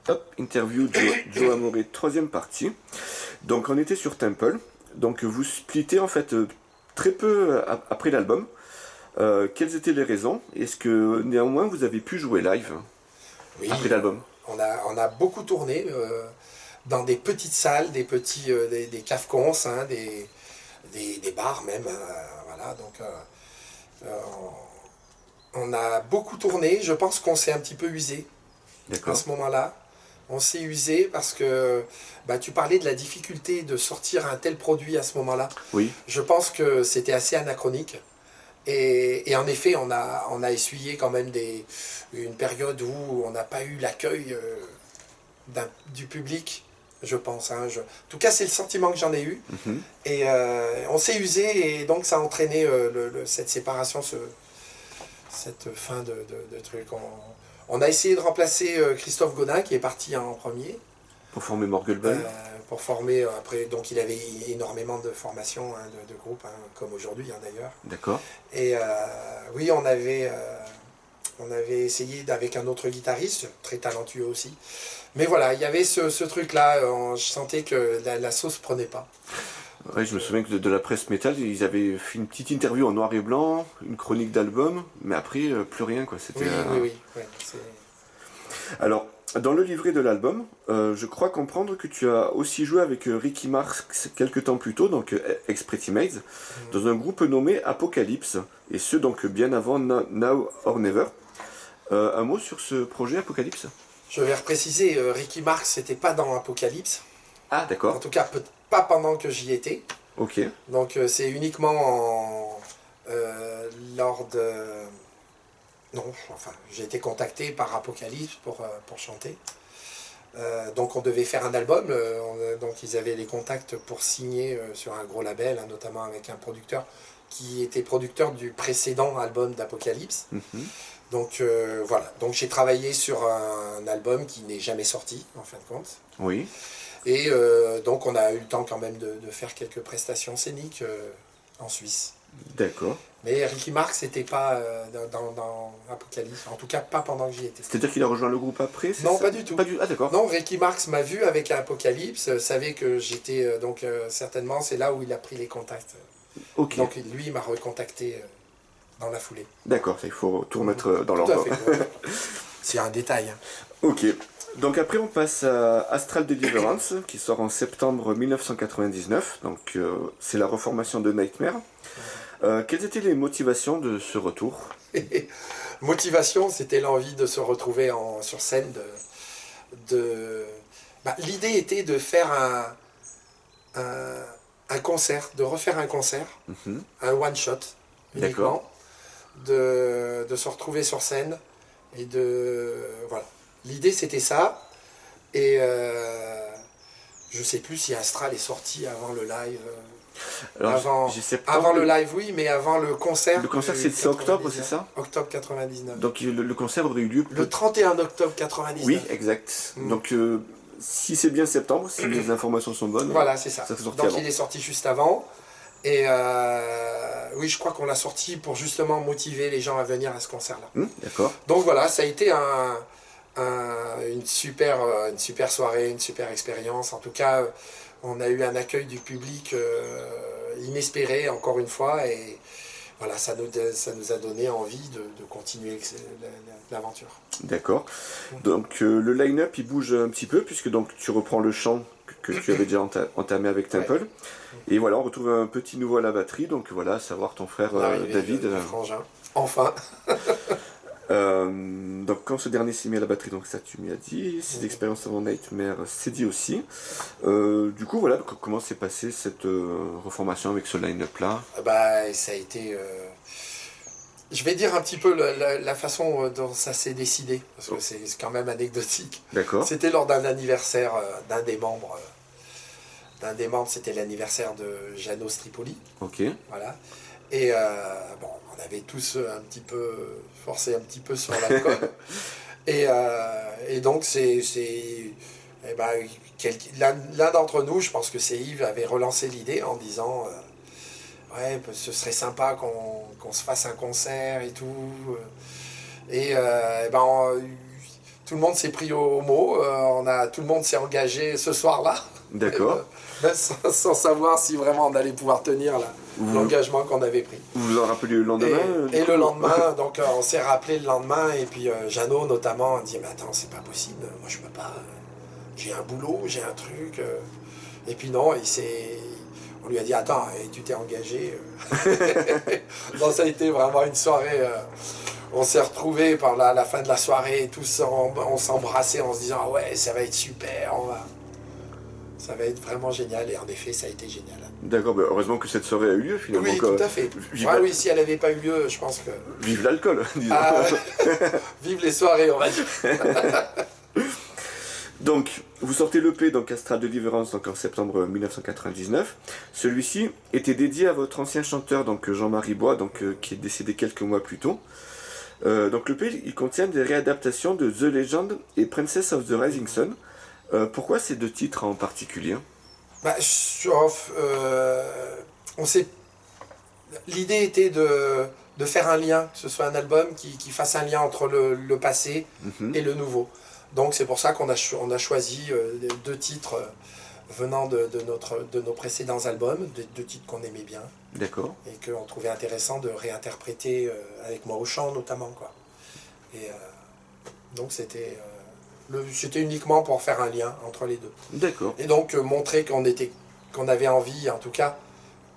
Hop, interview Joe Amore, troisième partie. Donc on était sur Temple. Donc vous splittez en fait très peu après l'album. Quelles étaient les raisons? Est-ce que néanmoins vous avez pu jouer live Oui, après l'album? on a beaucoup tourné dans des petites salles, des cafcons, hein, des bars même. Voilà, donc on a beaucoup tourné. Je pense qu'on s'est un petit peu usé à D'accord. ce moment-là. On s'est usé parce que tu parlais de la difficulté de sortir un tel produit à ce moment-là. Oui, Je pense que c'était assez anachronique. Et en effet, on a essuyé quand même une période où on n'a pas eu l'accueil du public, je pense. Hein. En tout cas, c'est le sentiment que j'en ai eu. mhm, Et on s'est usé et donc ça a entraîné cette séparation, cette fin de truc. On a essayé de remplacer Christophe Godin qui est parti en premier. pour former Morgelball. Pour former après, donc il avait énormément de formations hein, de groupes, hein, comme aujourd'hui hein, d'ailleurs. D'accord. Et oui, on avait essayé avec un autre guitariste, très talentueux aussi. Mais voilà, il y avait ce truc-là, je sentais que la sauce prenait pas. Ouais, je me souviens que de la presse métal, ils avaient fait une petite interview en noir et blanc, une chronique d'album, mais après, plus rien, quoi. C'était, Oui. Ouais, Alors, dans le livret de l'album, je crois comprendre que tu as aussi joué avec Ricky Marx quelques temps plus tôt, donc ex-Pretty Maids, dans un groupe nommé Apocalypse, et ce donc bien avant Now or Never. Un mot sur ce projet Apocalypse? Je vais repréciser, Ricky Marx, c'était pas dans Apocalypse. Ah, En d'accord. tout cas, pas pendant que j'y étais. Ok. Donc c'est uniquement lors de... Non, enfin, j'ai été contacté par Apocalypse pour chanter. Donc on devait faire un album, donc ils avaient les contacts pour signer sur un gros label, hein, notamment avec un producteur qui était producteur du précédent album d'Apocalypse. Mhm. Donc voilà, donc j'ai travaillé sur un album qui n'est jamais sorti en fin de compte. Oui. Et donc on a eu le temps quand même de faire quelques prestations scéniques en Suisse. D'accord. Mais Ricky Marx n'était pas dans Apocalypse, en tout cas pas pendant que j'y étais. C'est-à-dire qu'il a rejoint le groupe après, c'est Non, ça? pas du tout. Ah, d'accord. Non, Ricky Marx m'a vu avec Apocalypse, savait que j'étais, donc certainement c'est là où il a pris les contacts. Ok. Donc lui, il m'a recontacté dans la foulée. D'accord, il faut tout remettre dans Tout à l'ordre. fait. Ouais. C'est un détail. Hein. Ok. Donc après on passe à Astral Deliverance qui sort en septembre 1999. Donc c'est la reformation de Nightmare. Quelles étaient les motivations de ce retour? Motivation, c'était l'envie de se retrouver sur scène. L'idée était de faire un concert, de refaire un concert, Mhm. un one-shot uniquement, de se retrouver sur scène et voilà. L'idée c'était ça. Et je sais plus si Astral est sorti avant le live. Alors j'ai septembre. Avant le live, oui, mais avant le concert. Le concert c'est octobre, c'est ça? Octobre 99. Donc le concert aurait eu lieu. Le 31 octobre 99. Oui, exact. Donc si c'est bien septembre, si les informations sont bonnes. Voilà, c'est ça. Ça sorti Donc avant. il est sorti juste avant. Et oui, je crois qu'on l'a sorti pour justement motiver les gens à venir à ce concert-là. D'accord. Donc voilà, ça a été une super soirée, une super expérience. En tout cas, on a eu un accueil du public inespéré, encore une fois. Et voilà, ça nous a donné envie de continuer l'aventure. D'accord. Donc le line-up il bouge un petit peu puisque donc tu reprends le chant que tu avais déjà entamé avec Temple. Ouais. Et voilà, on retrouve un petit nouveau à la batterie. Donc voilà, à savoir ton frère David. Le frangin. Enfin. Donc quand ce dernier s'est mis à la batterie, donc ça tu m'y as dit, ses expériences avant Nightmare, c'est dit aussi. Du coup voilà, comment s'est passée cette reformation avec ce line-up là? Ça a été... Je vais dire un petit peu la façon dont ça s'est décidé, parce que c'est quand même anecdotique. D'accord. C'était lors d'un anniversaire d'un des membres. C'était l'anniversaire de Janos Tripoli. Ok. Voilà. Et on avait tous forcé un petit peu sur l'alcool. et donc l'un d'entre nous, je pense que c'est Yves, avait relancé l'idée en disant ouais, ce serait sympa qu'on se fasse un concert et tout. tout le monde s'est pris au mot, tout le monde s'est engagé ce soir-là. D'accord. Même sans savoir si vraiment on allait pouvoir tenir l'engagement qu'on avait pris. Vous vous en rappelez le lendemain Et le lendemain, donc on s'est rappelé le lendemain, et puis Jeannot notamment dit mais attends, c'est pas possible, moi je peux pas, j'ai un boulot, j'ai un truc. Et puis non, on lui a dit attends, et tu t'es engagé. Donc ça a été vraiment une soirée. On s'est retrouvés par la fin de la soirée, et tous on s'embrassait en se disant ah ouais, ça va être super, ça va être vraiment génial. Et en effet, ça a été génial. D'accord, bah heureusement que cette soirée a eu lieu finalement. Oui, tout à fait. Oui, si elle n'avait pas eu lieu, je pense que... Vive l'alcool, disons. Vive les soirées, on va dire. Donc, vous sortez l'EP, donc Astral Deliverance, donc en septembre 1999. Celui-ci était dédié à votre ancien chanteur, donc Jean-Marie Bois, donc, qui est décédé quelques mois plus tôt. Donc l'EP, il contient des réadaptations de The Legend et Princess of the Rising Sun. Pourquoi ces deux titres en particulier? L'idée était de faire un lien, que ce soit un album qui fasse un lien entre le passé et le nouveau. Donc c'est pour ça qu'on a choisi deux titres venant de nos précédents albums, deux titres qu'on aimait bien. D'accord. Et qu'on trouvait intéressant de réinterpréter avec moi au chant notamment, quoi. Et donc c'était uniquement pour faire un lien entre les deux. D'accord. Et donc montrer qu'on avait envie, en tout cas,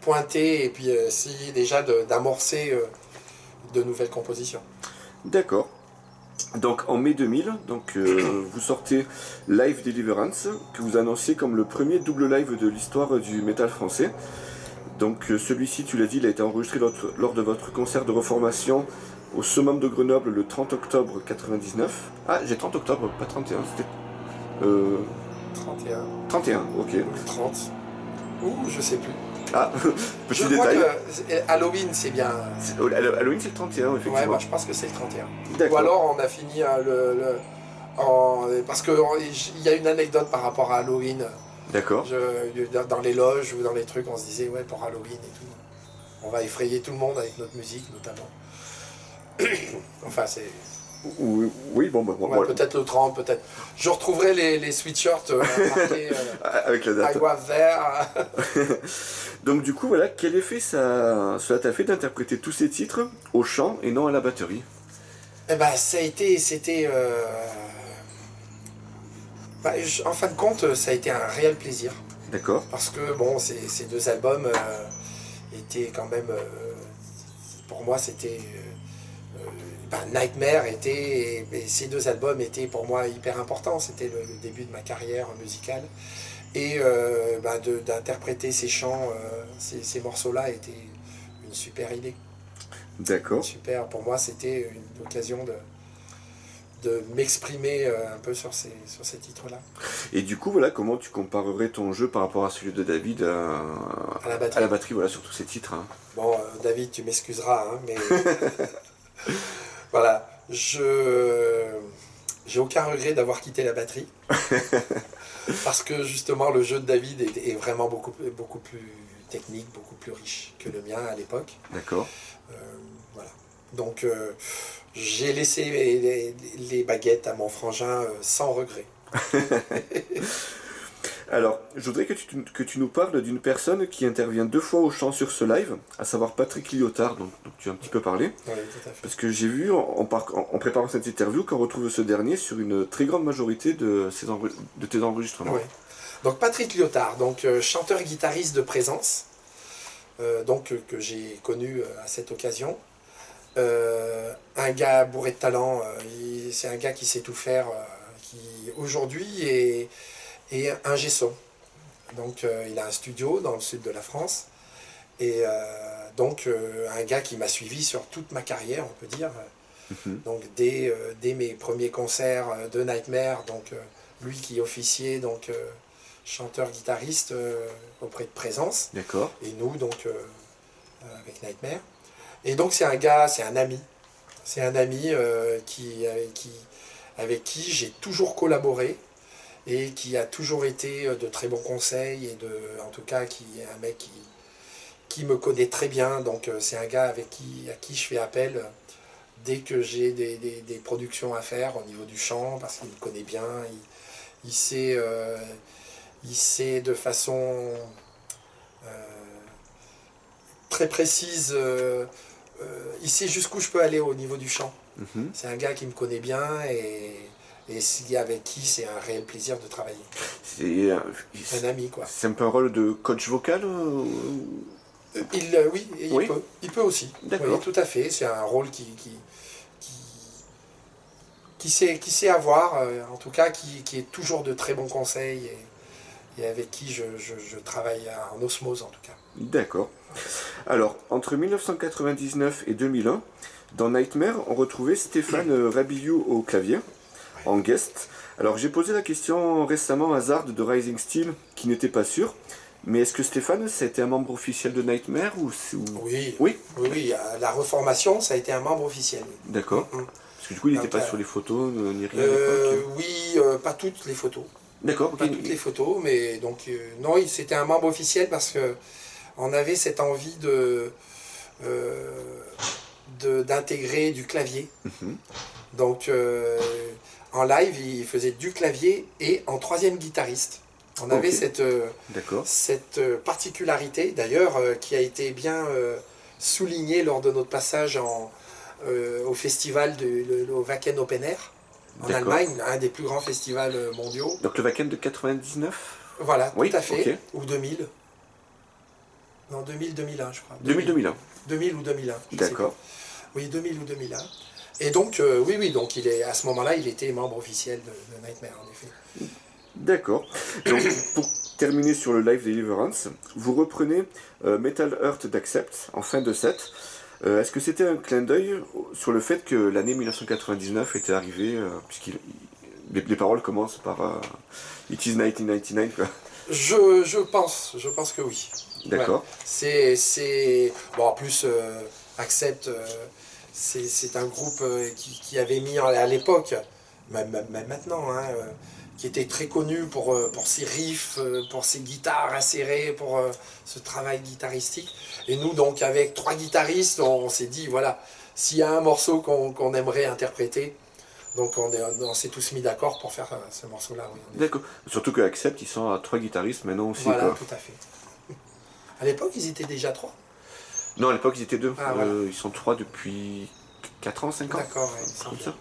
pointer et puis essayer déjà d'amorcer de nouvelles compositions. D'accord. Donc en mai 2000, donc, vous sortez Live Deliverance, que vous annonciez comme le premier double live de l'histoire du métal français. Donc celui-ci, tu l'as dit, il a été enregistré lors de votre concert de reformation au Summum de Grenoble le 30 octobre 99. Ah, j'ai 30 octobre, pas 31, c'était... 31. 31, ok. 30. Ouh, je sais plus. Ah, petit je détail. crois que Halloween, c'est bien... Halloween, c'est le 31, effectivement. Ouais, moi je pense que c'est le 31. D'accord. Ou alors on a fini parce qu'il y a une anecdote par rapport à Halloween. D'accord. Dans les loges ou dans les trucs, on se disait, ouais, pour Halloween et tout, on va effrayer tout le monde avec notre musique, notamment. Enfin, c'est... Oui, bon, bah, ouais, voilà. Peut-être le 30, peut-être. Je retrouverai les sweatshirts marqués avec la date. I was there. Donc du coup, voilà, quel effet cela t'a fait d'interpréter tous ces titres au chant et non à la batterie? Eh ben, c'était... en fin de compte, ça a été un réel plaisir. D'accord. Parce que, bon, ces deux albums étaient quand même... pour moi, c'était... Nightmare et ces deux albums étaient pour moi hyper importants. C'était le début de ma carrière musicale. Et d'interpréter ces chants, ces morceaux-là était une super idée. D'accord. Super. Pour moi, c'était une occasion de m'exprimer un peu sur ces titres-là. Et du coup, voilà, comment tu comparerais ton jeu par rapport à celui de David à la batterie, voilà, sur tous ces titres, hein. Bon, David, tu m'excuseras, hein, mais... Voilà, j'ai aucun regret d'avoir quitté la batterie. Parce que justement, le jeu de David est vraiment beaucoup plus technique, beaucoup plus riche que le mien à l'époque. D'accord. Voilà. Donc, j'ai laissé les baguettes à mon frangin sans regret. Alors, je voudrais que tu nous parles d'une personne qui intervient 2 fois au chant sur ce live, à savoir Patrick Liotard, donc tu as un petit peu parlé. Oui, tout à fait. Parce que j'ai vu, en préparant cette interview, qu'on retrouve ce dernier sur une très grande majorité de tes enregistrements. Oui. Donc Patrick Liotard, chanteur-guitariste de Présence, que j'ai connu à cette occasion. Un gars bourré de talent, c'est un gars qui sait tout faire, qui aujourd'hui est ingé son. Donc il a un studio dans le sud de la France. Et un gars qui m'a suivi sur toute ma carrière, on peut dire. Donc dès mes premiers concerts de Nightmare, lui qui officiait chanteur-guitariste auprès de Présence. D'accord. Et nous avec Nightmare. Et donc c'est un gars, c'est un ami. C'est un ami avec qui j'ai toujours collaboré et qui a toujours été de très bons conseils et en tout cas qui est un mec qui me connaît très bien. Donc c'est un gars à qui je fais appel dès que j'ai des productions à faire au niveau du chant, parce qu'il me connaît bien, il sait, il sait de façon très précise, il sait jusqu'où je peux aller au niveau du chant. C'est un gars qui me connaît bien et avec qui c'est un réel plaisir de travailler. C'est Un ami, quoi. c'est un peu un rôle de coach vocal Oui, Oui. il peut aussi. D'accord. Oui, tout à fait. C'est un rôle qui sait avoir, en tout cas, qui est toujours de très bons conseils et avec qui je travaille en osmose, en tout cas. D'accord. Alors, entre 1999 et 2001, dans Nightmare, on retrouvait Stéphane Rabillou au clavier, en guest. Alors, j'ai posé la question récemment à Zard de Rising Steel, qui n'était pas sûr. Mais est-ce que Stéphane, c'était un membre officiel de Nightmare ou... Oui, Oui. oui, la reformation, ça a été un membre officiel. Oui. D'accord. Parce que du coup, il n'était Donc, pas sur les photos, ni rien à l'époque. Oui, pas toutes les photos. D'accord, Pas ok. toutes les photos, mais donc non, c'était un membre officiel parce que on avait cette envie d'intégrer du clavier. Donc en live, il faisait du clavier et en troisième guitariste. On avait cette particularité, d'ailleurs, qui a été bien soulignée lors de notre passage au festival au Wacken Open Air, en Allemagne, un des plus grands festivals mondiaux. Donc le Wacken de 99. Voilà, oui, tout à fait. Okay. Ou 2000. Non, 2000-2001, je crois. 2000-2001. 2000 ou 2001. D'accord. Oui, 2000 ou 2001. Et donc, oui, donc à ce moment-là, il était membre officiel de Nightmare, en effet. D'accord. Donc, pour terminer sur le live Deliverance, vous reprenez Metal Heart d'Accept en fin de set. Est-ce que c'était un clin d'œil sur le fait que l'année 1999 était arrivée, puisque les paroles commencent par It is 1999, quoi. Je pense que oui. D'accord. Ouais. Bon, en plus, Accept, c'est un groupe qui avait mis à l'époque, même maintenant, hein, qui était très connu pour ses riffs, pour ses guitares acérées, pour ce travail guitaristique. Et nous, donc, avec 3 guitaristes, on s'est dit, voilà, s'il y a un morceau qu'on aimerait interpréter, donc on s'est tous mis d'accord pour faire ce morceau-là. Oui, d'accord. Surtout que Accept, ils sont à 3 guitaristes maintenant aussi. Voilà, quoi. tout à fait. À l'époque, ils étaient déjà 3. Non, à l'époque, ils étaient 2. Ah, voilà. Ils sont 3 depuis 4 ans, 5 ans. D'accord, ouais, comme ça.